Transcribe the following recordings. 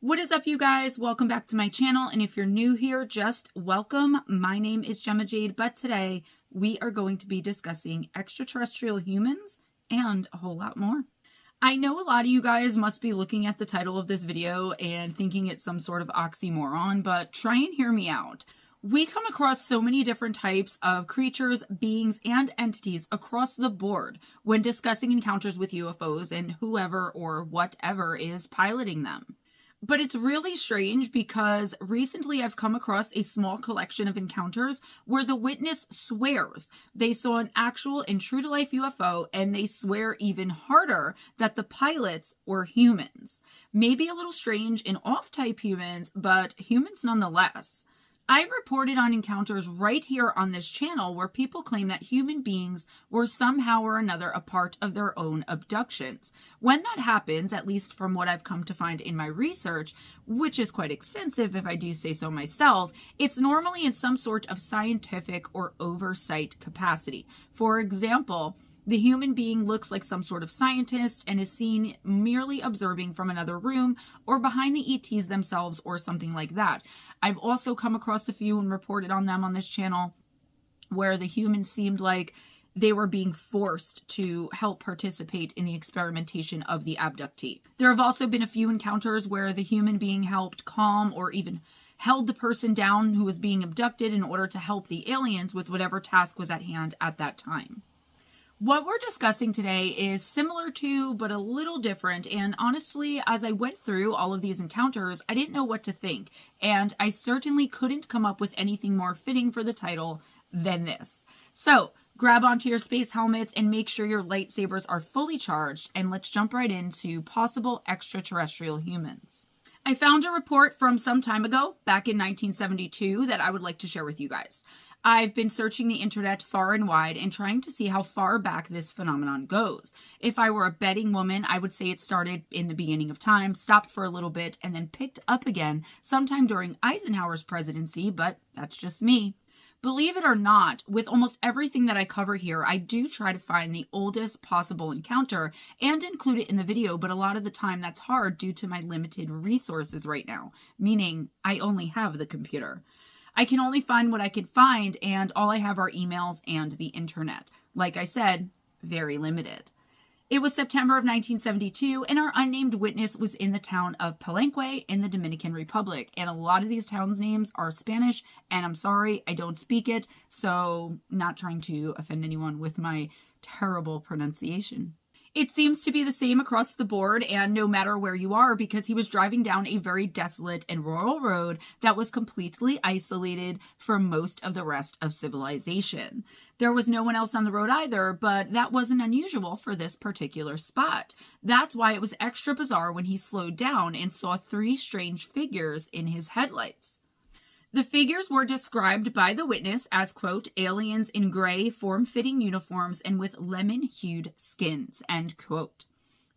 What is up, you guys? Welcome back to my channel, and if you're new here, just welcome. My name is Gemma Jade, but today we are going to be discussing extraterrestrial humans and a whole lot more. I know a lot of you guys must be looking at the title of this video and thinking it's some sort of oxymoron, but try and hear me out. We come across so many different types of creatures, beings, and entities across the board when discussing encounters with UFOs and whoever or whatever is piloting them. But it's really strange because recently I've come across a small collection of encounters where the witness swears they saw an actual and true-to-life UFO, and they swear even harder that the pilots were humans. Maybe a little strange and off-type humans, but humans nonetheless. I've reported on encounters right here on this channel where people claim that human beings were somehow or another a part of their own abductions. When that happens, at least from what I've come to find in my research, which is quite extensive if I do say so myself, it's normally in some sort of scientific or oversight capacity. For example, the human being looks like some sort of scientist and is seen merely observing from another room or behind the ETs themselves or something like that. I've also come across a few and reported on them on this channel where the humans seemed like they were being forced to help participate in the experimentation of the abductee. There have also been a few encounters where the human being helped calm or even held the person down who was being abducted in order to help the aliens with whatever task was at hand at that time. What we're discussing today is similar to, but a little different, and honestly, as I went through all of these encounters, I didn't know what to think, and I certainly couldn't come up with anything more fitting for the title than this. So, grab onto your space helmets and make sure your lightsabers are fully charged, and let's jump right into possible extraterrestrial humans. I found a report from some time ago, back in 1972, that I would like to share with you guys. I've been searching the internet far and wide and trying to see how far back this phenomenon goes. If I were a betting woman, I would say it started in the beginning of time, stopped for a little bit, and then picked up again sometime during Eisenhower's presidency, but that's just me. Believe it or not, with almost everything that I cover here, I do try to find the oldest possible encounter and include it in the video, but a lot of the time that's hard due to my limited resources right now, meaning I only have the computer. I can only find what I can find, and all I have are emails and the internet. Like I said, very limited. It was September of 1972, and our unnamed witness was in the town of Palenque in the Dominican Republic. And a lot of these towns' names are Spanish, and I'm sorry, I don't speak it, so not trying to offend anyone with my terrible pronunciation. It seems to be the same across the board and no matter where you are, because he was driving down a very desolate and rural road that was completely isolated from most of the rest of civilization. There was no one else on the road either, but that wasn't unusual for this particular spot. That's why it was extra bizarre when he slowed down and saw three strange figures in his headlights. The figures were described by the witness as, quote, aliens in gray, form-fitting uniforms and with lemon-hued skins, end quote.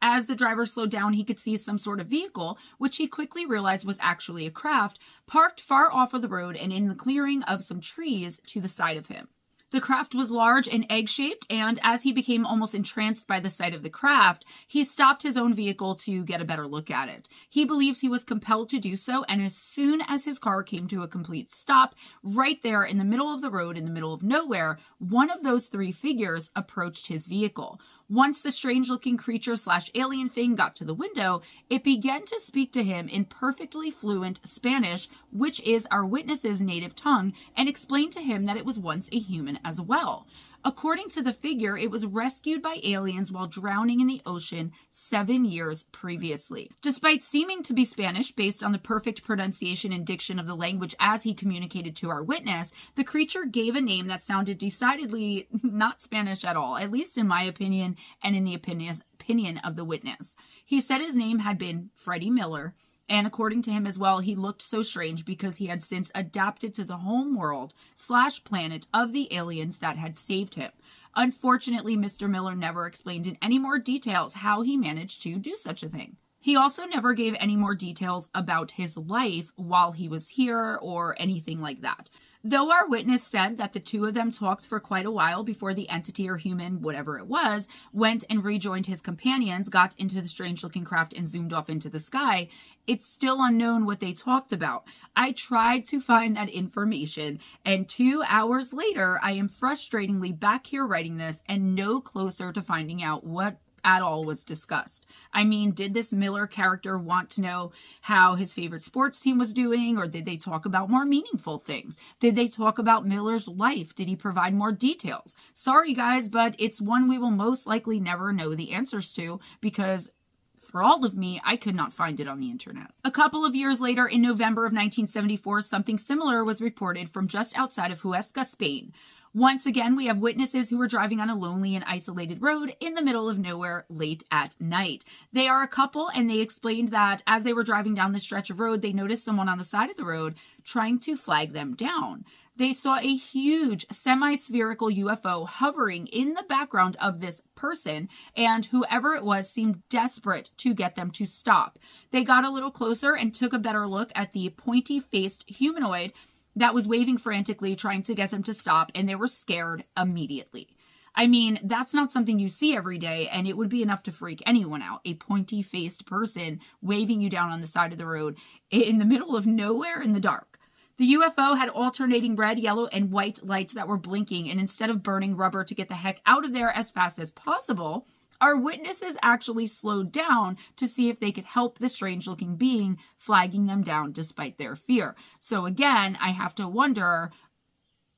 As the driver slowed down, he could see some sort of vehicle, which he quickly realized was actually a craft, parked far off of the road and in the clearing of some trees to the side of him. The craft was large and egg-shaped, and as he became almost entranced by the sight of the craft, he stopped his own vehicle to get a better look at it. He believes he was compelled to do so, and as soon as his car came to a complete stop, right there in the middle of the road, in the middle of nowhere, one of those three figures approached his vehicle. Once the strange-looking creature/alien thing got to the window, it began to speak to him in perfectly fluent Spanish, which is our witness's native tongue, and explained to him that it was once a human as well. According to the figure, it was rescued by aliens while drowning in the ocean 7 years previously. Despite seeming to be Spanish based on the perfect pronunciation and diction of the language as he communicated to our witness, the creature gave a name that sounded decidedly not Spanish at all, at least in my opinion and in the opinion of the witness. He said his name had been Freddie Miller, and according to him as well, he looked so strange because he had since adapted to the home world/planet of the aliens that had saved him. Unfortunately, Mr. Miller never explained in any more details how he managed to do such a thing. He also never gave any more details about his life while he was here or anything like that. Though our witness said that the two of them talked for quite a while before the entity or human, whatever it was, went and rejoined his companions, got into the strange-looking craft, and zoomed off into the sky, it's still unknown what they talked about. I tried to find that information, and 2 hours later, I am frustratingly back here writing this and no closer to finding out what at all was discussed. I mean, did this Miller character want to know how his favorite sports team was doing, or did they talk about more meaningful things? Did they talk about Miller's life? Did he provide more details? Sorry guys, but it's one we will most likely never know the answers to, because for all of me, I could not find it on the internet. A couple of years later, in November of 1974, something similar was reported from just outside of Huesca, Spain. Once again, we have witnesses who were driving on a lonely and isolated road in the middle of nowhere late at night. They are a couple, and they explained that as they were driving down the stretch of road, they noticed someone on the side of the road trying to flag them down. They saw a huge semi-spherical UFO hovering in the background of this person, and whoever it was seemed desperate to get them to stop. They got a little closer and took a better look at the pointy-faced humanoid that was waving frantically, trying to get them to stop, and they were scared immediately. I mean, that's not something you see every day, and it would be enough to freak anyone out. A pointy-faced person waving you down on the side of the road in the middle of nowhere in the dark. The UFO had alternating red, yellow, and white lights that were blinking, and instead of burning rubber to get the heck out of there as fast as possible, our witnesses actually slowed down to see if they could help the strange-looking being, flagging them down despite their fear. So again, I have to wonder,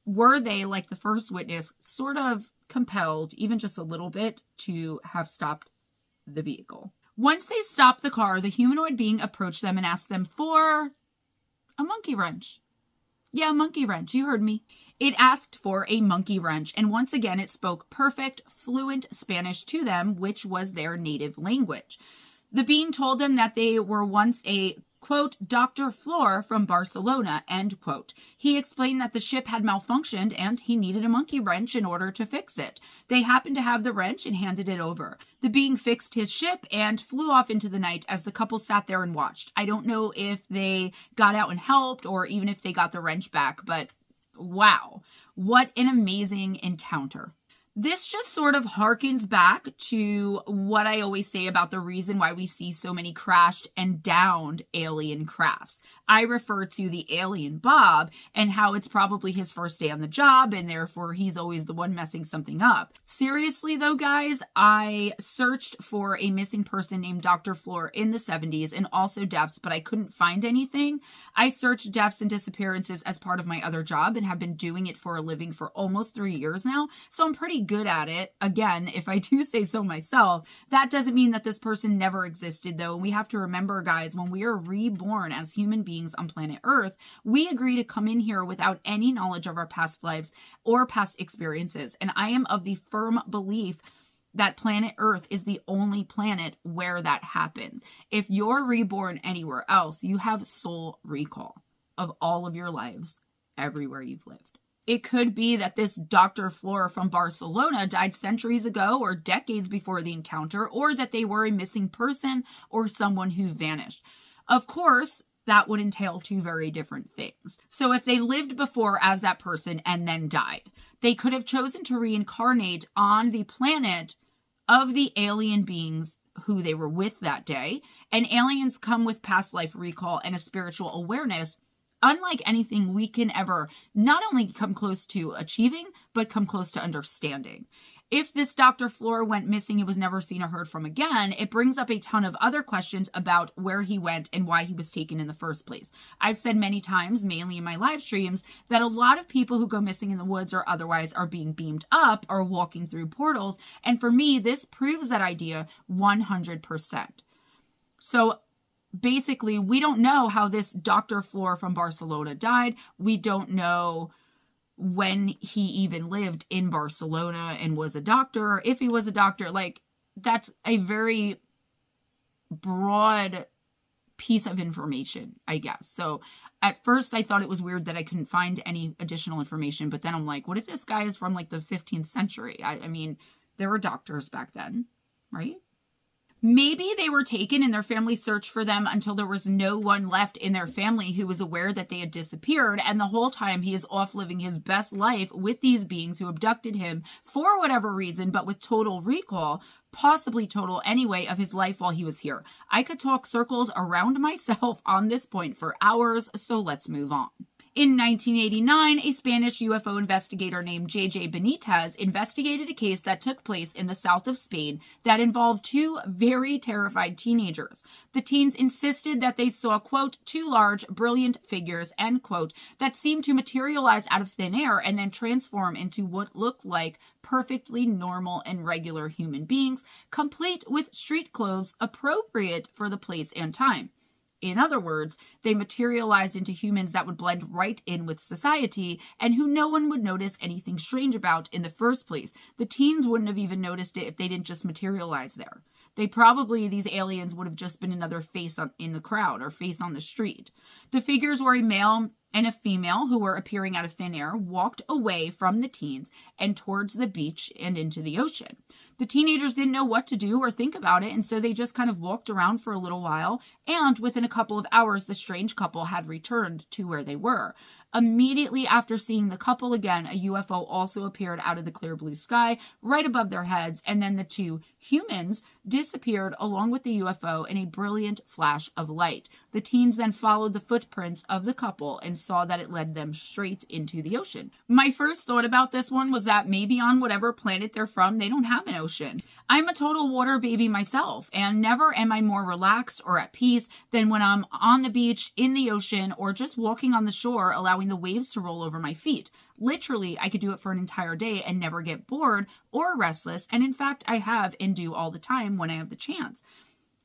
were they, like the first witness, sort of compelled, even just a little bit, to have stopped the vehicle? Once they stopped the car, the humanoid being approached them and asked them for a monkey wrench. Yeah, monkey wrench. You heard me. It asked for a monkey wrench, and once again, it spoke perfect, fluent Spanish to them, which was their native language. The being told them that they were once a, quote, Dr. Flor from Barcelona, end quote. He explained that the ship had malfunctioned and he needed a monkey wrench in order to fix it. They happened to have the wrench and handed it over. The being fixed his ship and flew off into the night as the couple sat there and watched. I don't know if they got out and helped or even if they got the wrench back, but wow, what an amazing encounter. This just sort of harkens back to what I always say about the reason why we see so many crashed and downed alien crafts. I refer to the alien Bob and how it's probably his first day on the job and therefore he's always the one messing something up. Seriously though, guys, I searched for a missing person named Dr. Flor in the 70s and also deaths, but I couldn't find anything. I searched deaths and disappearances as part of my other job and have been doing it for a living for almost 3 years now, so I'm pretty good at it. Again, if I do say so myself, that doesn't mean that this person never existed though. And we have to remember, guys, when we are reborn as human beings on planet Earth, we agree to come in here without any knowledge of our past lives or past experiences. And I am of the firm belief that planet Earth is the only planet where that happens. If you're reborn anywhere else, you have soul recall of all of your lives everywhere you've lived. It could be that this Dr. Flor from Barcelona died centuries ago or decades before the encounter, or that they were a missing person or someone who vanished. Of course, that would entail two very different things. So if they lived before as that person and then died, they could have chosen to reincarnate on the planet of the alien beings who they were with that day. And aliens come with past life recall and a spiritual awareness unlike anything we can ever not only come close to achieving, but come close to understanding. If this Dr. Flor went missing and was never seen or heard from again, it brings up a ton of other questions about where he went and why he was taken in the first place. I've said many times, mainly in my live streams, that a lot of people who go missing in the woods or otherwise are being beamed up or walking through portals. And for me, this proves that idea 100%. So basically, we don't know how this Dr. Flor from Barcelona died. We don't know when he even lived in Barcelona and was a doctor. If he was a doctor, like, that's a very broad piece of information, I guess. So at first I thought it was weird that I couldn't find any additional information, but then I'm like, what if this guy is from like the 15th century? I mean, there were doctors back then, right? Maybe they were taken and their family searched for them until there was no one left in their family who was aware that they had disappeared, and the whole time he is off living his best life with these beings who abducted him for whatever reason, but with total recall, possibly total anyway, of his life while he was here. I could talk circles around myself on this point for hours, so let's move on. In 1989, a Spanish UFO investigator named J.J. Benitez investigated a case that took place in the south of Spain that involved two very terrified teenagers. The teens insisted that they saw, quote, two large, brilliant figures, end quote, that seemed to materialize out of thin air and then transform into what looked like perfectly normal and regular human beings, complete with street clothes appropriate for the place and time. In other words, they materialized into humans that would blend right in with society and who no one would notice anything strange about in the first place. The teens wouldn't have even noticed it if they didn't just materialize there. These aliens would have just been another face in the crowd or face on the street. The figures were a male and a female who were appearing out of thin air, walked away from the teens and towards the beach and into the ocean. The teenagers didn't know what to do or think about it, and so they just kind of walked around for a little while, and within a couple of hours, the strange couple had returned to where they were. Immediately after seeing the couple again, a UFO also appeared out of the clear blue sky right above their heads, and then the two humans disappeared along with the UFO in a brilliant flash of light. The teens then followed the footprints of the couple and saw that it led them straight into the ocean. My first thought about this one was that maybe on whatever planet they're from, they don't have an ocean. I'm a total water baby myself, and never am I more relaxed or at peace than when I'm on the beach, in the ocean, or just walking on the shore, allowing the waves to roll over my feet. Literally, I could do it for an entire day and never get bored or restless, and in fact, I have and do all the time when I have the chance.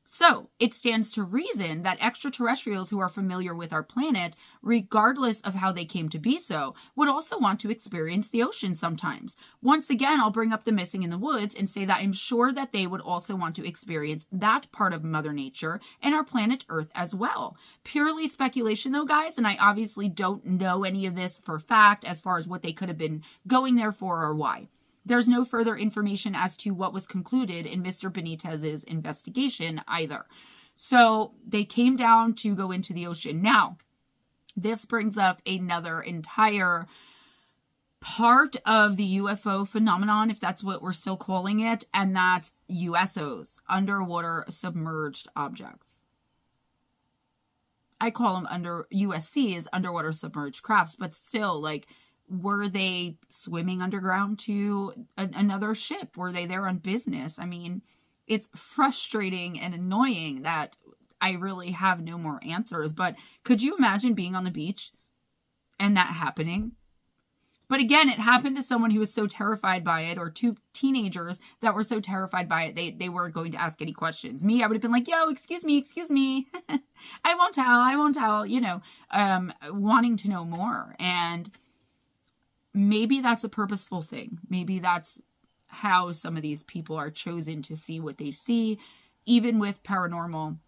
So, it stands to reason that extraterrestrials who are familiar with our planet, regardless of how they came to be so, would also want to experience the ocean sometimes. Once again, I'll bring up the missing in the woods and say that I'm sure that they would also want to experience that part of Mother Nature and our planet Earth as well. Purely speculation though, guys, and I obviously don't know any of this for fact as far as what they could have been going there for or why. There's no further information as to what was concluded in Mr. Benitez's investigation either. So they came down to go into the ocean. Now, this brings up another entire part of the UFO phenomenon, if that's what we're still calling it, and that's USOs, underwater submerged objects. I call them USCs, underwater submerged crafts, but still, like, were they swimming underground to another ship? Were they there on business? I mean, it's frustrating and annoying that I really have no more answers. But could you imagine being on the beach and that happening? But again, it happened to someone who was so terrified by it, or two teenagers that were so terrified by it, they weren't going to ask any questions. Me, I would have been like, yo, excuse me. I won't tell, wanting to know more. And maybe that's a purposeful thing. Maybe that's how some of these people are chosen to see what they see, even with paranormal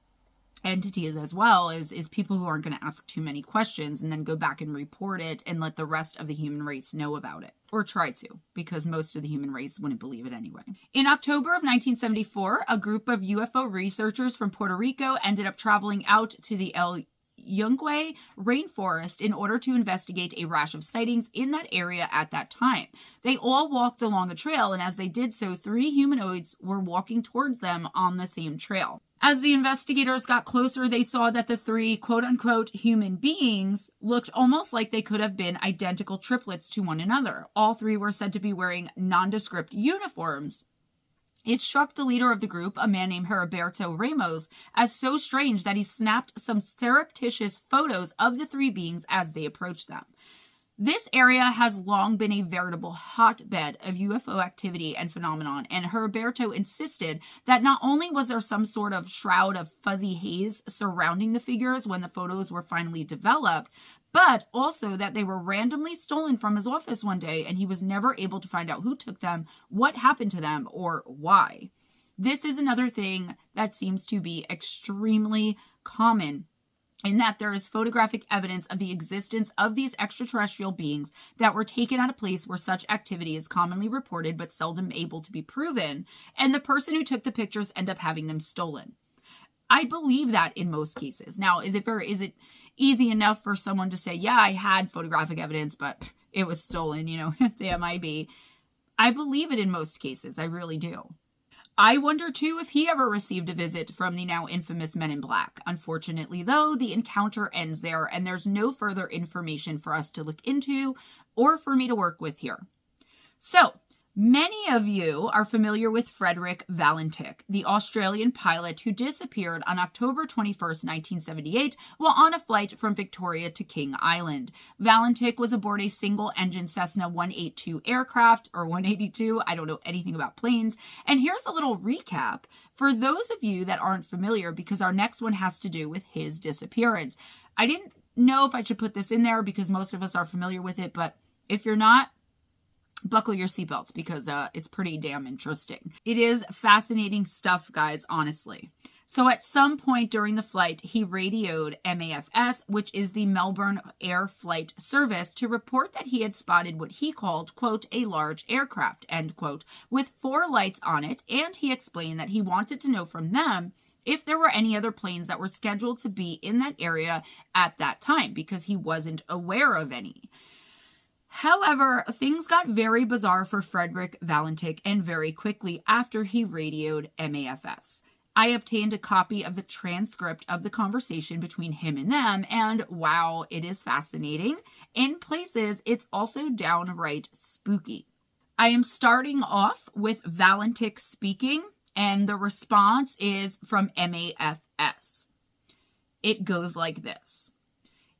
entities as well, is people who aren't going to ask too many questions and then go back and report it and let the rest of the human race know about it. Or try to, because most of the human race wouldn't believe it anyway. In October of 1974, a group of UFO researchers from Puerto Rico ended up traveling out to the El Yunque rainforest in order to investigate a rash of sightings in that area at that time. They all walked along a trail, and as they did so, 3 humanoids were walking towards them on the same trail. As the investigators got closer, they saw that the 3 quote-unquote human beings looked almost like they could have been identical triplets to one another. All 3 were said to be wearing nondescript uniforms. It struck the leader of the group, a man named Heriberto Ramos, as so strange that he snapped some surreptitious photos of the 3 beings as they approached them. This area has long been a veritable hotbed of UFO activity and phenomenon, and Heriberto insisted that not only was there some sort of shroud of fuzzy haze surrounding the figures when the photos were finally developed, but also that they were randomly stolen from his office one day and he was never able to find out who took them, what happened to them, or why. This is another thing that seems to be extremely common in that there is photographic evidence of the existence of these extraterrestrial beings that were taken at a place where such activity is commonly reported but seldom able to be proven, and the person who took the pictures end up having them stolen. I believe that in most cases. Now, is it easy enough for someone to say, yeah, I had photographic evidence, but it was stolen, the MIB? I believe it in most cases. I really do. I wonder, too, if he ever received a visit from the now infamous Men in Black. Unfortunately, though, the encounter ends there, and there's no further information for us to look into or for me to work with here. So, many of you are familiar with Frederick Valentik, the Australian pilot who disappeared on October 21st, 1978, while on a flight from Victoria to King Island. Valentik was aboard a single-engine Cessna 182 aircraft, or 182, I don't know anything about planes. And here's a little recap for those of you that aren't familiar, because our next one has to do with his disappearance. I didn't know if I should put this in there because most of us are familiar with it, but if you're not, buckle your seatbelts because it's pretty damn interesting. It is fascinating stuff, guys, honestly. So at some point during the flight, he radioed MAFS, which is the Melbourne Air Flight Service, to report that he had spotted what he called, quote, a large aircraft, end quote, with 4 lights on it, and he explained that he wanted to know from them if there were any other planes that were scheduled to be in that area at that time, because he wasn't aware of any. However, things got very bizarre for Frederick Valentik, and very quickly after he radioed MAFS. I obtained a copy of the transcript of the conversation between him and them, and wow, it is fascinating. In places, it's also downright spooky. I am starting off with Valentik speaking, and the response is from MAFS. It goes like this.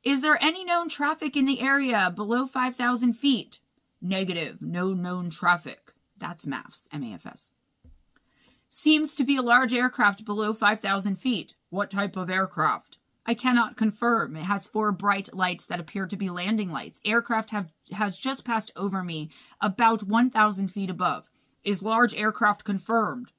Is there any known traffic in the area below 5,000 feet? Negative. No known traffic. That's MAFS. Seems to be a large aircraft below 5,000 feet. What type of aircraft? I cannot confirm. It has 4 bright lights that appear to be landing lights. Aircraft has just passed over me about 1,000 feet above. Is large aircraft confirmed?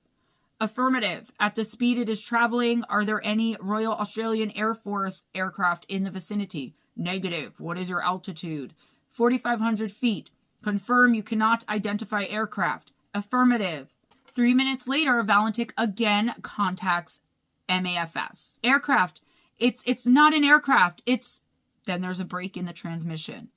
Affirmative. At the speed it is traveling, are there any Royal Australian Air Force aircraft in the vicinity? Negative. What is your altitude? 4,500 feet. Confirm you cannot identify aircraft. Affirmative. 3 minutes later, Valentik again contacts MAFS. Aircraft. It's not an aircraft. Then there's a break in the transmission.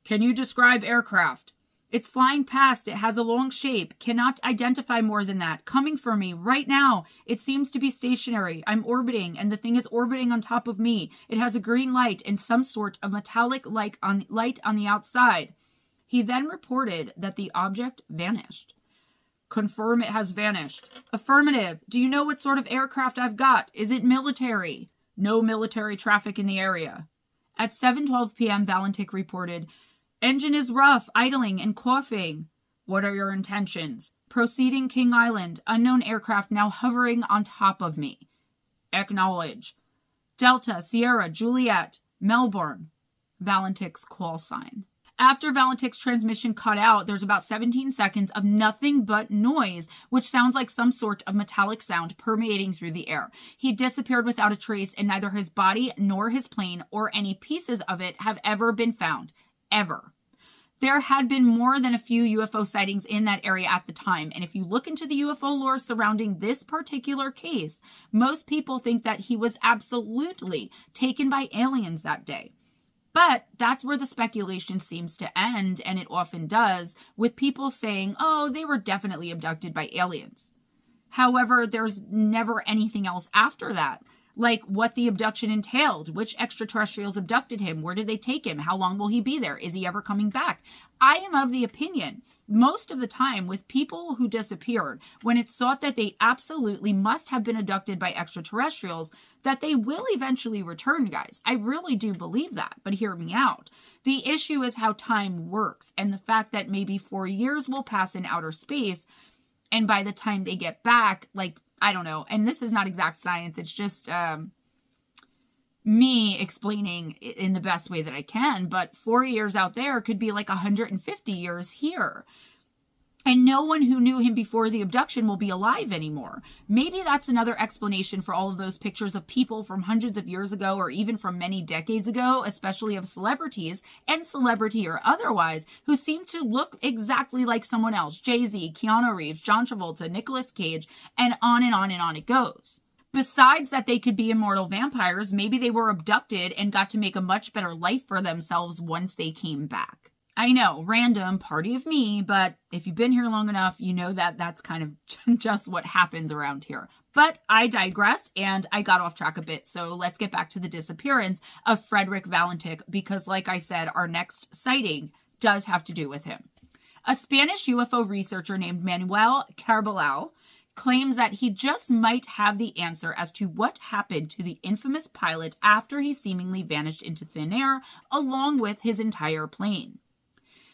Can you describe aircraft? It's flying past. It has a long shape. Cannot identify more than that. Coming for me right now. It seems to be stationary. I'm orbiting, and the thing is orbiting on top of me. It has a green light and some sort of metallic light on the outside. He then reported that the object vanished. Confirm it has vanished. Affirmative. Do you know what sort of aircraft I've got? Is it military? No military traffic in the area. At 7:12 p.m., Valentik reported, engine is rough, idling, and coughing. What are your intentions? Proceeding King Island. Unknown aircraft now hovering on top of me. Acknowledge. Delta, Sierra, Juliet, Melbourne. Valentik's call sign. After Valentik's transmission cut out, there's about 17 seconds of nothing but noise, which sounds like some sort of metallic sound permeating through the air. He disappeared without a trace, and neither his body nor his plane or any pieces of it have ever been found. Ever. There had been more than a few UFO sightings in that area at the time, and if you look into the UFO lore surrounding this particular case, most people think that he was absolutely taken by aliens that day. But that's where the speculation seems to end, and it often does, with people saying, oh, they were definitely abducted by aliens. However, there's never anything else after that. Like what the abduction entailed, which extraterrestrials abducted him, where did they take him, how long will he be there, is he ever coming back? I am of the opinion, most of the time with people who disappeared, when it's thought that they absolutely must have been abducted by extraterrestrials, that they will eventually return, guys. I really do believe that, but hear me out. The issue is how time works, and the fact that maybe 4 years will pass in outer space, and by the time they get back, like, I don't know. And this is not exact science. It's just me explaining in the best way that I can. But 4 years out there could be like 150 years here. And no one who knew him before the abduction will be alive anymore. Maybe that's another explanation for all of those pictures of people from hundreds of years ago or even from many decades ago, especially of celebrities, and celebrity or otherwise, who seem to look exactly like someone else. Jay-Z, Keanu Reeves, John Travolta, Nicolas Cage, and on and on and on it goes. Besides that they could be immortal vampires, maybe they were abducted and got to make a much better life for themselves once they came back. I know, random, party of me, but if you've been here long enough, you know that that's kind of just what happens around here. But I digress, and I got off track a bit, so let's get back to the disappearance of Frederick Valentic, because like I said, our next sighting does have to do with him. A Spanish UFO researcher named Manuel Carballal claims that he just might have the answer as to what happened to the infamous pilot after he seemingly vanished into thin air, along with his entire plane.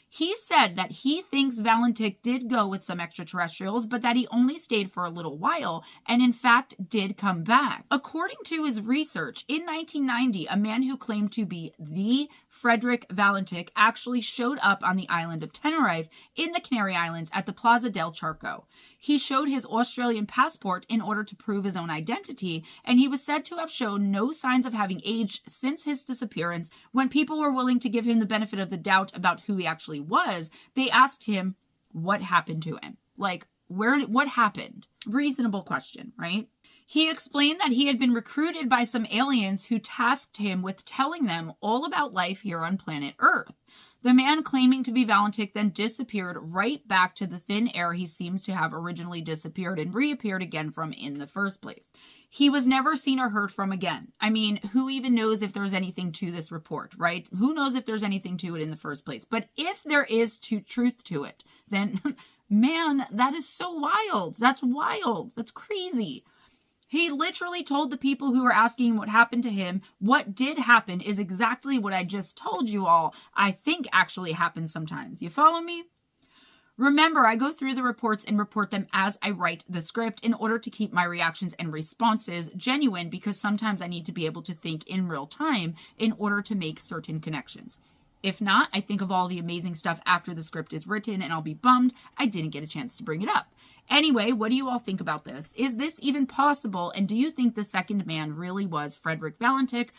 He said that he thinks Valentic did go with some extraterrestrials, but that he only stayed for a little while and in fact did come back. According to his research, in 1990, a man who claimed to be the Frederick Valentic actually showed up on the island of Tenerife in the Canary Islands at the Plaza del Charco. He showed his Australian passport in order to prove his own identity, and he was said to have shown no signs of having aged since his disappearance. When people were willing to give him the benefit of the doubt about who he actually was, they asked him what happened to him. Like, what happened? Reasonable question, right? He explained that he had been recruited by some aliens who tasked him with telling them all about life here on planet Earth. The man claiming to be Valentic then disappeared right back to the thin air he seems to have originally disappeared and reappeared again from in the first place. He was never seen or heard from again. I mean, who even knows if there's anything to this report, right? Who knows if there's anything to it in the first place? But if there is truth to it, then, man, that is so wild. That's wild. That's crazy. He literally told the people who were asking what happened to him, what did happen is exactly what I just told you all, I think actually happens sometimes. You follow me? Remember, I go through the reports and report them as I write the script in order to keep my reactions and responses genuine, because sometimes I need to be able to think in real time in order to make certain connections. If not, I think of all the amazing stuff after the script is written and I'll be bummed I didn't get a chance to bring it up. Anyway, what do you all think about this? Is this even possible? And do you think the second man really was Frederick Valentic?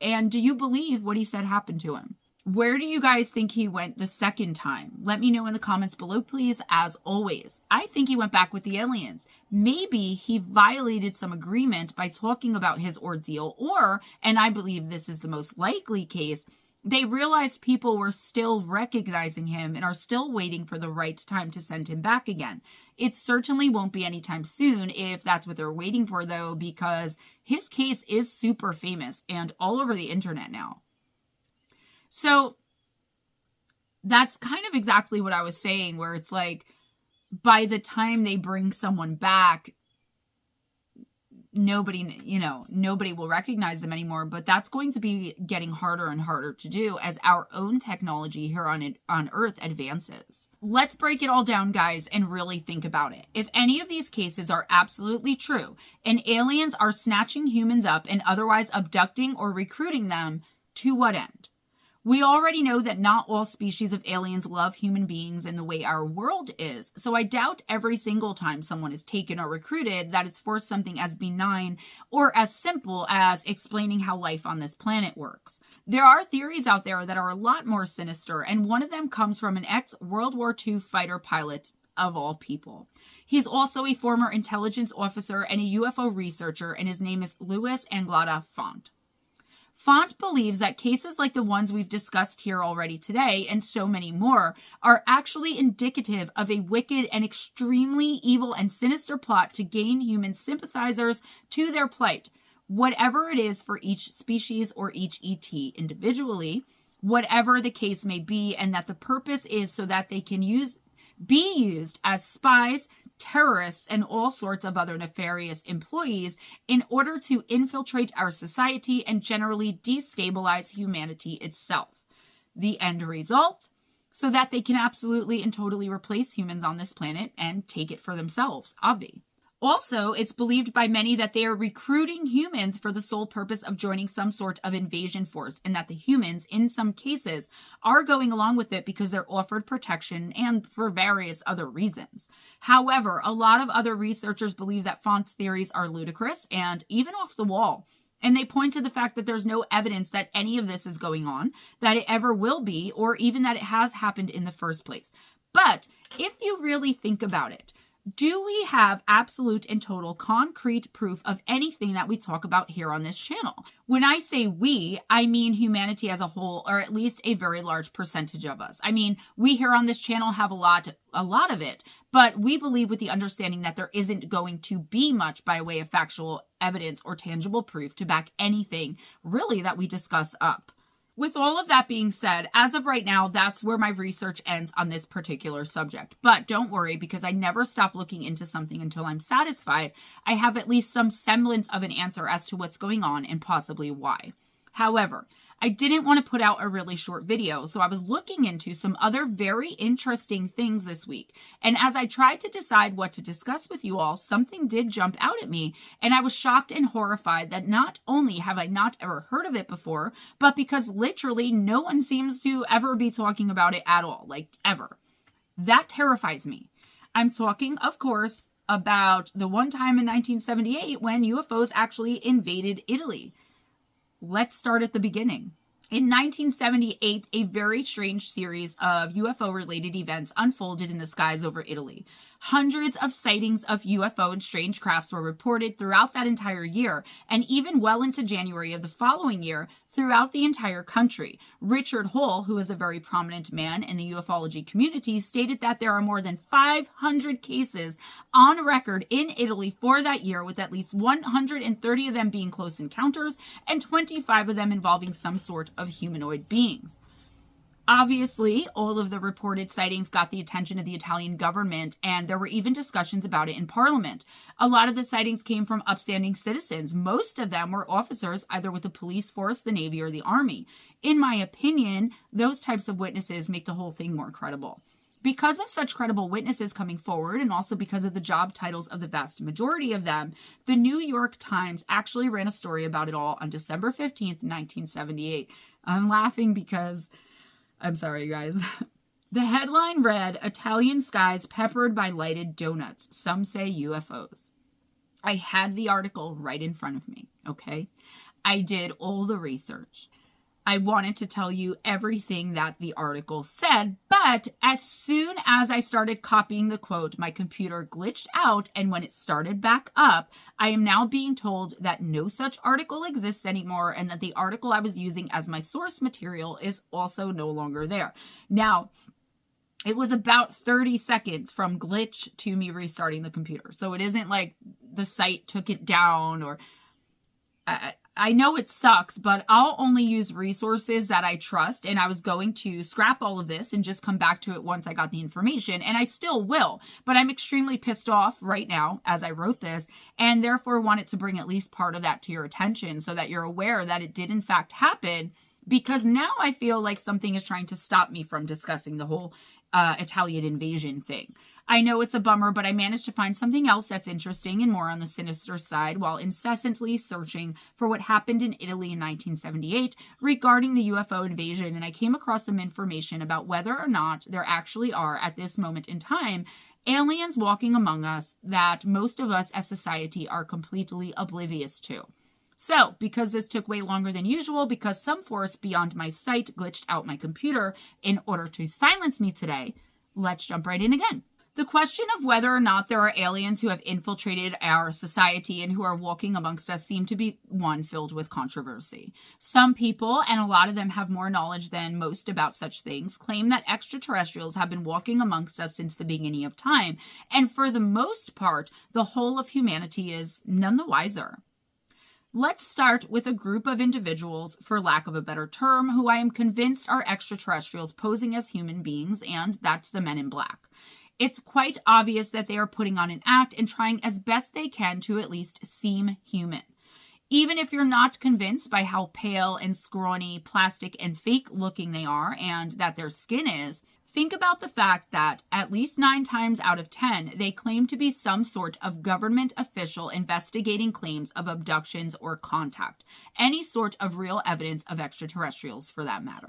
And do you believe what he said happened to him? Where do you guys think he went the second time? Let me know in the comments below, please. As always, I think he went back with the aliens. Maybe he violated some agreement by talking about his ordeal, or, and I believe this is the most likely case, they realized people were still recognizing him and are still waiting for the right time to send him back again. It certainly won't be anytime soon if that's what they're waiting for, though, because his case is super famous and all over the internet now. So that's kind of exactly what I was saying, where it's like, by the time they bring someone back, nobody will recognize them anymore, but that's going to be getting harder and harder to do as our own technology here on Earth advances. Let's break it all down, guys, and really think about it. If any of these cases are absolutely true, and aliens are snatching humans up and otherwise abducting or recruiting them, to what end? We already know that not all species of aliens love human beings in the way our world is, so I doubt every single time someone is taken or recruited that it's for something as benign or as simple as explaining how life on this planet works. There are theories out there that are a lot more sinister, and one of them comes from an ex-World War II fighter pilot, of all people. He's also a former intelligence officer and a UFO researcher, and his name is Louis Anglada Font. Font believes that cases like the ones we've discussed here already today, and so many more, are actually indicative of a wicked and extremely evil and sinister plot to gain human sympathizers to their plight, whatever it is for each species or each ET individually, whatever the case may be, and that the purpose is so that they can be used as spies, terrorists, and all sorts of other nefarious employees in order to infiltrate our society and generally destabilize humanity itself. The end result? So that they can absolutely and totally replace humans on this planet and take it for themselves, obvi. Also, it's believed by many that they are recruiting humans for the sole purpose of joining some sort of invasion force, and that the humans, in some cases, are going along with it because they're offered protection and for various other reasons. However, a lot of other researchers believe that Font's theories are ludicrous and even off the wall. And they point to the fact that there's no evidence that any of this is going on, that it ever will be, or even that it has happened in the first place. But if you really think about it, do we have absolute and total concrete proof of anything that we talk about here on this channel? When I say we, I mean humanity as a whole, or at least a very large percentage of us. I mean, we here on this channel have a lot of it, but we believe with the understanding that there isn't going to be much by way of factual evidence or tangible proof to back anything really that we discuss up. With all of that being said, as of right now, that's where my research ends on this particular subject. But don't worry, because I never stop looking into something until I'm satisfied I have at least some semblance of an answer as to what's going on and possibly why. However, I didn't want to put out a really short video, so I was looking into some other very interesting things this week. And as I tried to decide what to discuss with you all, something did jump out at me, and I was shocked and horrified that not only have I not ever heard of it before, but because literally no one seems to ever be talking about it at all, like ever. That terrifies me. I'm talking, of course, about the one time in 1978 when UFOs actually invaded Italy. Let's start at the beginning. In 1978, a very strange series of UFO-related events unfolded in the skies over Italy. Hundreds of sightings of UFO and strange crafts were reported throughout that entire year, and even well into January of the following year, throughout the entire country. Richard Hole, who is a very prominent man in the ufology community, stated that there are more than 500 cases on record in Italy for that year, with at least 130 of them being close encounters and 25 of them involving some sort of humanoid beings. Obviously, all of the reported sightings got the attention of the Italian government, and there were even discussions about it in Parliament. A lot of the sightings came from upstanding citizens. Most of them were officers, either with the police force, the Navy, or the Army. In my opinion, those types of witnesses make the whole thing more credible. Because of such credible witnesses coming forward, and also because of the job titles of the vast majority of them, the New York Times actually ran a story about it all on December 15th, 1978. I'm laughing because... I'm sorry, you guys. The headline read, "Italian skies peppered by lighted donuts. Some say UFOs." I had the article right in front of me, okay? I did all the research. I wanted to tell you everything that the article said, but as soon as I started copying the quote, my computer glitched out, and when it started back up, I am now being told that no such article exists anymore, and that the article I was using as my source material is also no longer there. Now, it was about 30 seconds from glitch to me restarting the computer. So it isn't like the site took it down or... I know it sucks, but I'll only use resources that I trust, and I was going to scrap all of this and just come back to it once I got the information, and I still will, but I'm extremely pissed off right now as I wrote this, and therefore wanted to bring at least part of that to your attention so that you're aware that it did in fact happen, because now I feel like something is trying to stop me from discussing the whole Italian invasion thing. I know it's a bummer, but I managed to find something else that's interesting and more on the sinister side while incessantly searching for what happened in Italy in 1978 regarding the UFO invasion, and I came across some information about whether or not there actually are, at this moment in time, aliens walking among us that most of us as society are completely oblivious to. So, because this took way longer than usual, because some force beyond my sight glitched out my computer in order to silence me today, let's jump right in again. The question of whether or not there are aliens who have infiltrated our society and who are walking amongst us seem to be one filled with controversy. Some people, and a lot of them have more knowledge than most about such things, claim that extraterrestrials have been walking amongst us since the beginning of time, and for the most part, the whole of humanity is none the wiser. Let's start with a group of individuals, for lack of a better term, who I am convinced are extraterrestrials posing as human beings, and that's the Men in Black. It's quite obvious that they are putting on an act and trying as best they can to at least seem human. Even if you're not convinced by how pale and scrawny, plastic and fake looking they are and that their skin is, Think about the fact that at least 9 times out of 10, they claim to be some sort of government official investigating claims of abductions or contact, any sort of real evidence of extraterrestrials for that matter.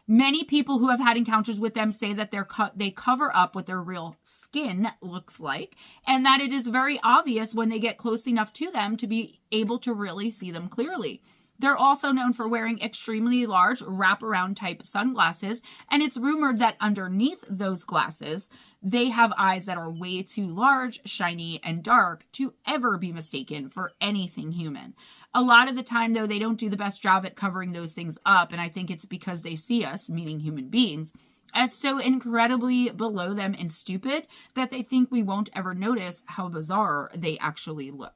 Many people who have had encounters with them say that they cover up what their real skin looks like, and that it is very obvious when they get close enough to them to be able to really see them clearly. They're also known for wearing extremely large wraparound type sunglasses, and it's rumored that underneath those glasses, they have eyes that are way too large, shiny, and dark to ever be mistaken for anything human. A lot of the time, though, they don't do the best job at covering those things up, and I think it's because they see us, meaning human beings, as so incredibly below them and stupid that they think we won't ever notice how bizarre they actually look.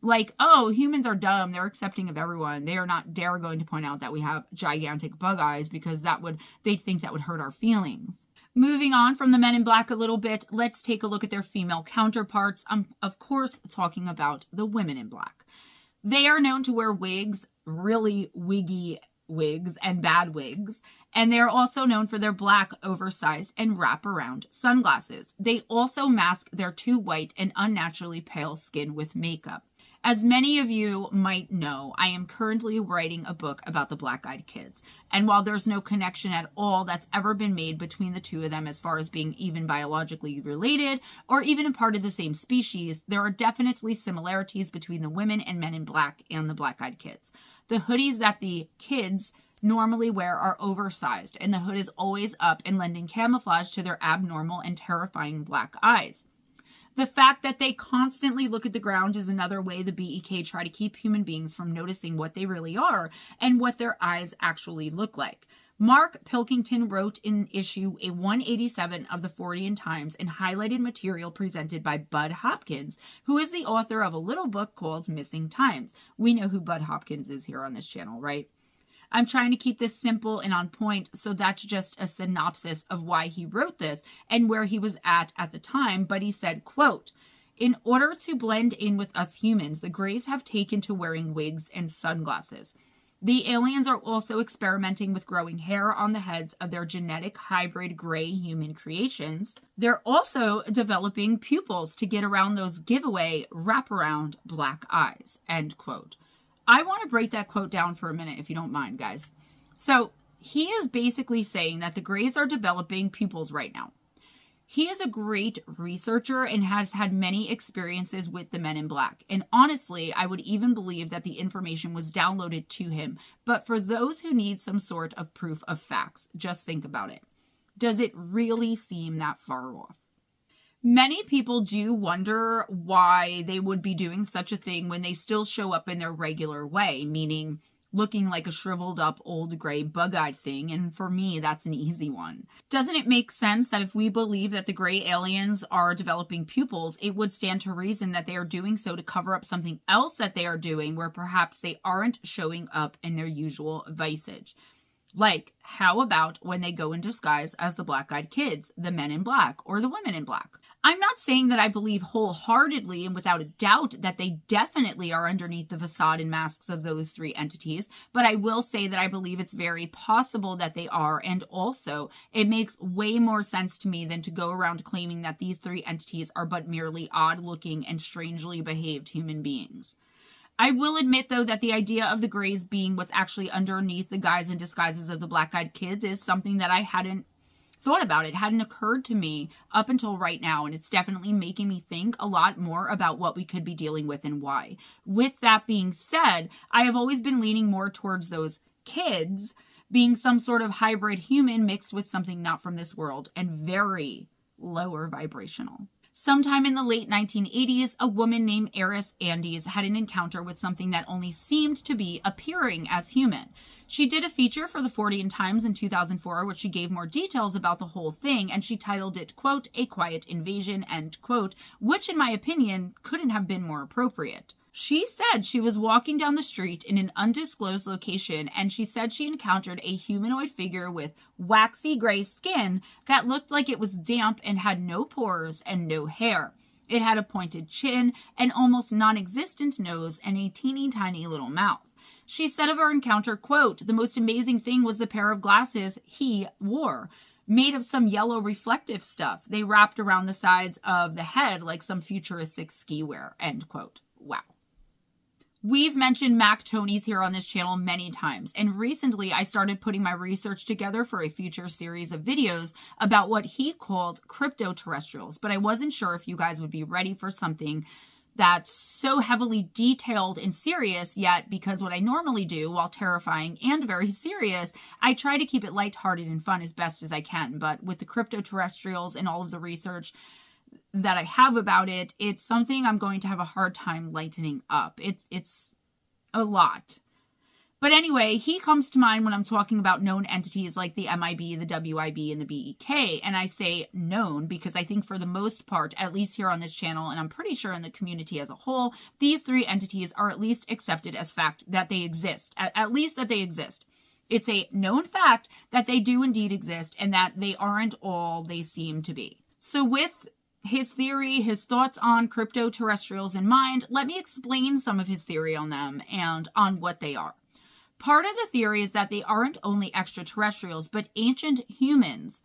Like, oh, humans are dumb, they're accepting of everyone. They are not dare going to point out that we have gigantic bug eyes because they'd think that would hurt our feelings. Moving on from the men in black a little bit, let's take a look at their female counterparts. I'm, of course, talking about the women in black. They are known to wear wigs, really wiggy wigs and bad wigs, and they're also known for their black, oversized, and wraparound sunglasses. They also mask their too white and unnaturally pale skin with makeup. As many of you might know, I am currently writing a book about the black-eyed kids. And while there's no connection at all that's ever been made between the two of them as far as being even biologically related or even a part of the same species, there are definitely similarities between the women and men in black and the black-eyed kids. The hoodies that the kids normally wear are oversized, and the hood is always up and lending camouflage to their abnormal and terrifying black eyes. The fact that they constantly look at the ground is another way the BEK try to keep human beings from noticing what they really are and what their eyes actually look like. Mark Pilkington wrote in issue 187 of the Fortean Times and highlighted material presented by Bud Hopkins, who is the author of a little book called Missing Times. We know who Bud Hopkins is here on this channel, right? I'm trying to keep this simple and on point, so that's just a synopsis of why he wrote this and where he was at the time. But he said, quote, "In order to blend in with us humans, the Greys have taken to wearing wigs and sunglasses. The aliens are also experimenting with growing hair on the heads of their genetic hybrid gray human creations. They're also developing pupils to get around those giveaway wraparound black eyes," end quote. I want to break that quote down for a minute, if you don't mind, guys. So he is basically saying that the Greys are developing pupils right now. He is a great researcher and has had many experiences with the men in black. And honestly, I would even believe that the information was downloaded to him. But for those who need some sort of proof of facts, just think about it. Does it really seem that far off? Many people do wonder why they would be doing such a thing when they still show up in their regular way, meaning looking like a shriveled up old gray bug-eyed thing, and for me, that's an easy one. Doesn't it make sense that if we believe that the gray aliens are developing pupils, it would stand to reason that they are doing so to cover up something else that they are doing where perhaps they aren't showing up in their usual visage? Like, how about when they go in disguise as the black-eyed kids, the men in black, or the women in black? I'm not saying that I believe wholeheartedly and without a doubt that they definitely are underneath the facade and masks of those three entities, but I will say that I believe it's very possible that they are, and also it makes way more sense to me than to go around claiming that these three entities are but merely odd-looking and strangely behaved human beings. I will admit, though, that the idea of the Greys being what's actually underneath the guise and disguises of the black-eyed kids is something that I hadn't thought about. It hadn't occurred to me up until right now, and it's definitely making me think a lot more about what we could be dealing with and why. With that being said, I have always been leaning more towards those kids being some sort of hybrid human mixed with something not from this world and very lower vibrational. Sometime in the late 1980s, a woman named Eris Andes had an encounter with something that only seemed to be appearing as human. She did a feature for the Fortean Times in 2004, which she gave more details about the whole thing, and she titled it, quote, "A Quiet Invasion," end quote, which in my opinion couldn't have been more appropriate. She said she was walking down the street in an undisclosed location, and she said she encountered a humanoid figure with waxy gray skin that looked like it was damp and had no pores and no hair. It had a pointed chin, an almost non-existent nose, and a teeny tiny little mouth. She said of her encounter, quote, "The most amazing thing was the pair of glasses he wore. made of some yellow reflective stuff. They wrapped around the sides of the head like some futuristic ski wear, end quote. Wow. We've mentioned Mac Tonys here on this channel many times, and recently I started putting my research together for a future series of videos about what he called cryptoterrestrials, but I wasn't sure if you guys would be ready for something that's so heavily detailed and serious yet, because what I normally do, while terrifying and very serious, I try to keep it lighthearted and fun as best as I can. But with the cryptoterrestrials and all of the research that I have about it, it's something I'm going to have a hard time lightening up. It's a lot. But anyway, he comes to mind when I'm talking about known entities like the MIB, the WIB, and the BEK. And I say known because I think for the most part, at least here on this channel, and I'm pretty sure in the community as a whole, these three entities are at least accepted as fact that they exist, at least that they exist. It's a known fact that they do indeed exist and that they aren't all they seem to be. So with his theory, his thoughts on cryptoterrestrials in mind, let me explain some of his theory on them and on what they are. Part of the theory is that they aren't only extraterrestrials, but ancient humans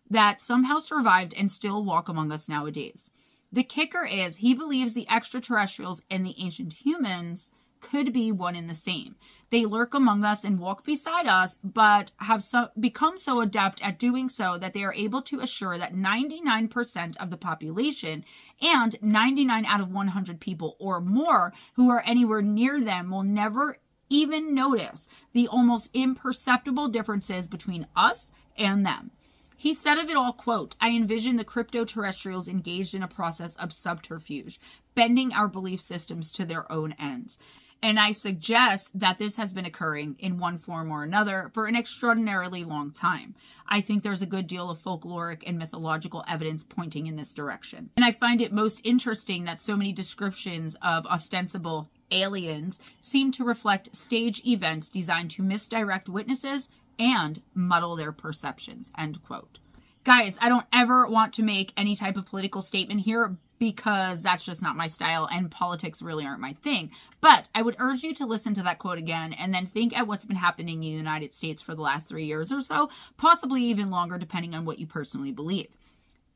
that somehow survived and still walk among us nowadays. The kicker is he believes the extraterrestrials and the ancient humans could be one and the same. They lurk among us and walk beside us, but have become so adept at doing so that they are able to assure that 99% of the population and 99 out of 100 people or more who are anywhere near them will never even notice the almost imperceptible differences between us and them. He said of it all, quote, "I envision the cryptoterrestrials engaged in a process of subterfuge, bending our belief systems to their own ends." And I suggest that this has been occurring in one form or another for an extraordinarily long time. I think there's a good deal of folkloric and mythological evidence pointing in this direction. And I find it most interesting that so many descriptions of ostensible aliens seem to reflect stage events designed to misdirect witnesses and muddle their perceptions, end quote. Guys, I don't ever want to make any type of political statement here because that's just not my style and politics really aren't my thing. But I would urge you to listen to that quote again and then think at what's been happening in the United States for the last 3 years or so, possibly even longer depending on what you personally believe.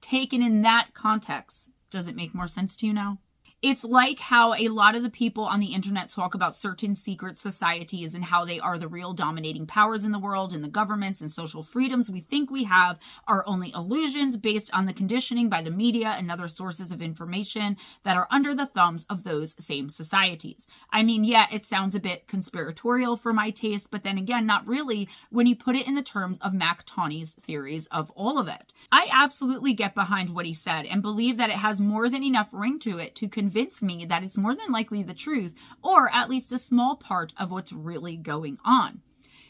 Taken in that context, does it make more sense to you now? It's like how a lot of the people on the internet talk about certain secret societies and how they are the real dominating powers in the world, and the governments and social freedoms we think we have are only illusions based on the conditioning by the media and other sources of information that are under the thumbs of those same societies. I mean, yeah, it sounds a bit conspiratorial for my taste, but then again, not really when you put it in the terms of Mac Tonys' theories of all of it. I absolutely get behind what he said and believe that it has more than enough ring to it to convince me that it's more than likely the truth, or at least a small part of what's really going on.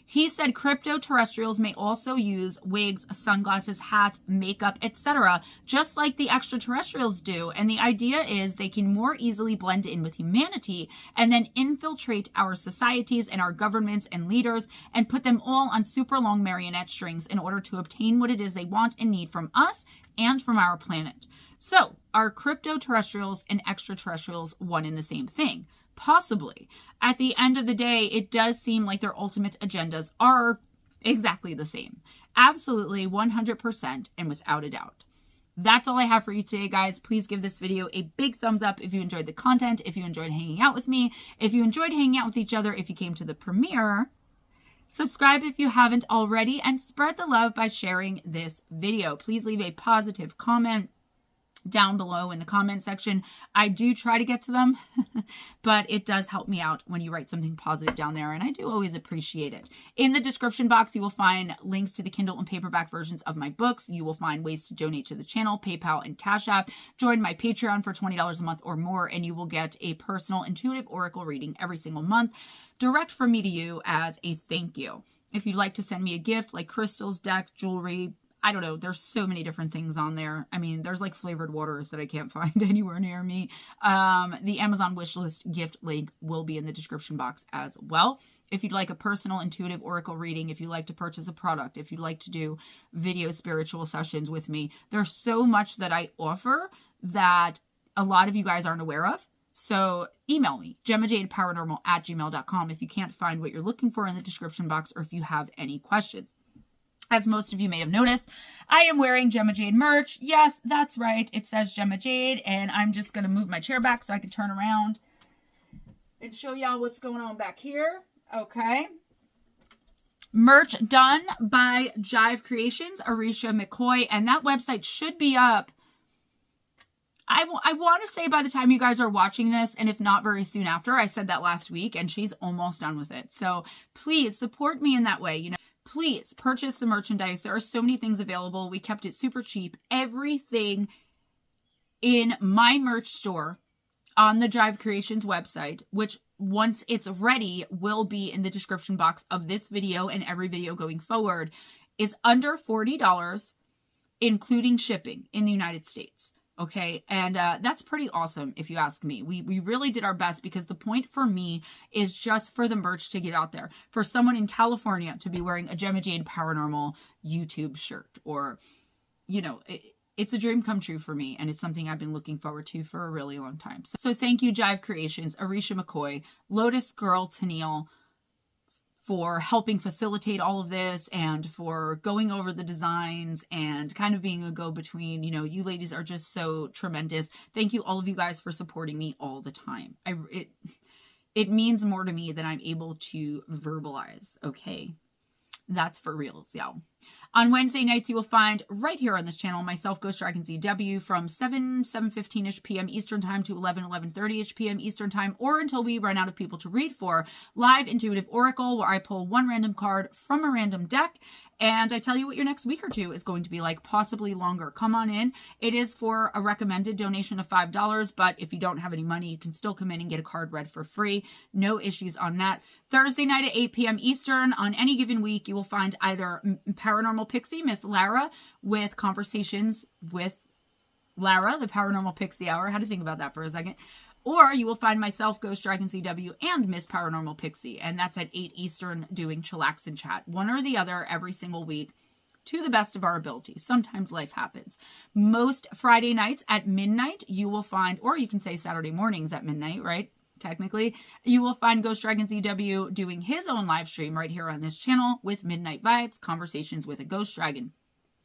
He said cryptoterrestrials may also use wigs, sunglasses, hats, makeup, etc., just like the extraterrestrials do, and the idea is they can more easily blend in with humanity and then infiltrate our societies and our governments and leaders and put them all on super long marionette strings in order to obtain what it is they want and need from us and from our planet. So, are cryptoterrestrials and extraterrestrials one and the same thing? Possibly. At the end of the day, it does seem like their ultimate agendas are exactly the same. Absolutely, 100% and without a doubt. That's all I have for you today, guys. Please give this video a big thumbs up if you enjoyed the content, if you enjoyed hanging out with me, if you enjoyed hanging out with each other, if you came to the premiere. Subscribe if you haven't already, and spread the love by sharing this video. Please leave a positive comment down below in the comment section. I do try to get to them, but it does help me out when you write something positive down there, and I do always appreciate it. In the description box, you will find links to the Kindle and paperback versions of my books. You will find ways to donate to the channel, PayPal, and Cash App. Join my Patreon for $20 a month or more, and you will get a personal intuitive oracle reading every single month, direct from me to you as a thank you. If you'd like to send me a gift like crystals, deck, jewelry, I don't know, there's so many different things on there. I mean, there's like flavored waters that I can't find anywhere near me. The Amazon wishlist gift link will be in the description box as well. If you'd like a personal intuitive oracle reading, if you'd like to purchase a product, if you'd like to do video spiritual sessions with me, there's so much that I offer that a lot of you guys aren't aware of. So email me, GemmaJadeParanormal@gmail.com if you can't find what you're looking for in the description box or if you have any questions. As most of you may have noticed, I am wearing Gemma Jade merch. Yes, that's right. It says Gemma Jade, and I'm just going to move my chair back so I can turn around and show y'all what's going on back here. Okay. Merch done by Jive Creations, Arisha McCoy, and that website should be up. I want to say by the time you guys are watching this, and if not very soon after. I said that last week, and she's almost done with it. So please support me in that way. You know, please purchase the merchandise. There are so many things available. We kept it super cheap. Everything in my merch store on the Jive Creations website, which once it's ready will be in the description box of this video and every video going forward, is under $40, including shipping in the United States. Okay, and that's pretty awesome if you ask me. We really did our best, because the point for me is just for the merch to get out there. For someone in California to be wearing a GemmaJadeParanormal YouTube shirt, or, you know, it's a dream come true for me, and it's something I've been looking forward to for a really long time. So thank you, Jive Creations, Arisha McCoy, Lotus Girl Tennille, for helping facilitate all of this, and for going over the designs and kind of being a go-between. You know, you ladies are just so tremendous. Thank you, all of you guys, for supporting me all the time. It means more to me than I'm able to verbalize, okay? That's for reals, y'all. On Wednesday nights, you will find right here on this channel myself, Ghost Dragon ZW, from 7:15ish p.m. Eastern Time to 11:30ish p.m. Eastern Time, or until we run out of people to read for, live intuitive oracle, where I pull one random card from a random deck, and I tell you what your next week or two is going to be like, possibly longer. Come on in. It is for a recommended donation of $5, but if you don't have any money, you can still come in and get a card read for free. No issues on that. Thursday night at 8 p.m. Eastern, on any given week, you will find either Paranormal Pixie, Miss Lara, with conversations with Lara, the Paranormal Pixie Hour. I had to think about that for a second. Or you will find myself, Ghost Dragon ZW, and Miss Paranormal Pixie, and that's at 8 Eastern, doing Chillax and Chat. One or the other every single week, to the best of our ability. Sometimes life happens. Most Friday nights at midnight, you will find, or you can say Saturday mornings at midnight, right? Technically, you will find Ghost Dragon ZW doing his own live stream right here on this channel with Midnight Vibes, Conversations with a Ghost Dragon,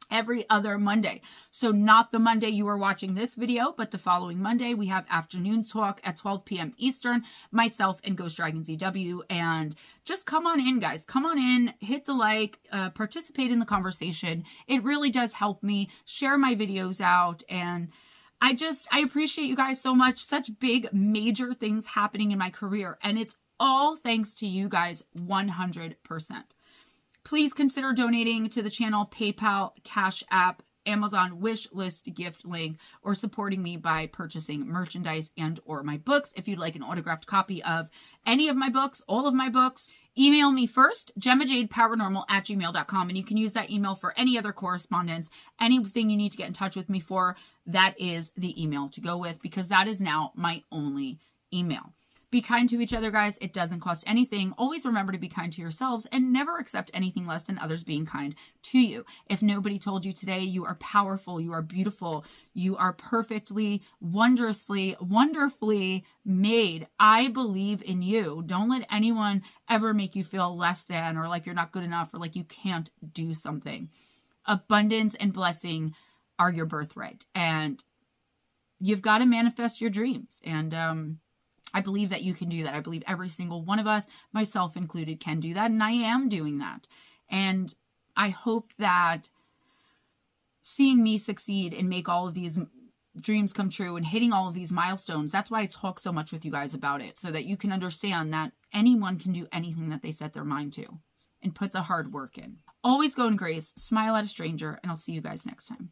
every other Monday. So not the Monday you are watching this video, but the following Monday, we have Afternoon Talk at 12 p.m. Eastern, myself and Ghost Dragon ZW. And just come on in, guys. Come on in, hit the like, participate in the conversation. It really does help me share my videos out, and I appreciate you guys so much. Such big, major things happening in my career, and it's all thanks to you guys 100%. Please consider donating to the channel, PayPal, Cash App, Amazon wish list gift link, or supporting me by purchasing merchandise and or my books. If you'd like an autographed copy of any of my books, all of my books, email me first, GemmaJadeParanormal@gmail.com, and you can use that email for any other correspondence, anything you need to get in touch with me for. That is the email to go with, because that is now my only email. Be kind to each other, guys. It doesn't cost anything. Always remember to be kind to yourselves, and never accept anything less than others being kind to you. If nobody told you today, you are powerful, you are beautiful, you are perfectly, wondrously, wonderfully made. I believe in you. Don't let anyone ever make you feel less than, or like you're not good enough, or like you can't do something. Abundance and blessing are your birthright, and you've got to manifest your dreams. And I believe that you can do that. I believe every single one of us, myself included, can do that. And I am doing that. And I hope that seeing me succeed and make all of these dreams come true and hitting all of these milestones, that's why I talk so much with you guys about it, so that you can understand that anyone can do anything that they set their mind to and put the hard work in. Always go in grace, smile at a stranger, and I'll see you guys next time.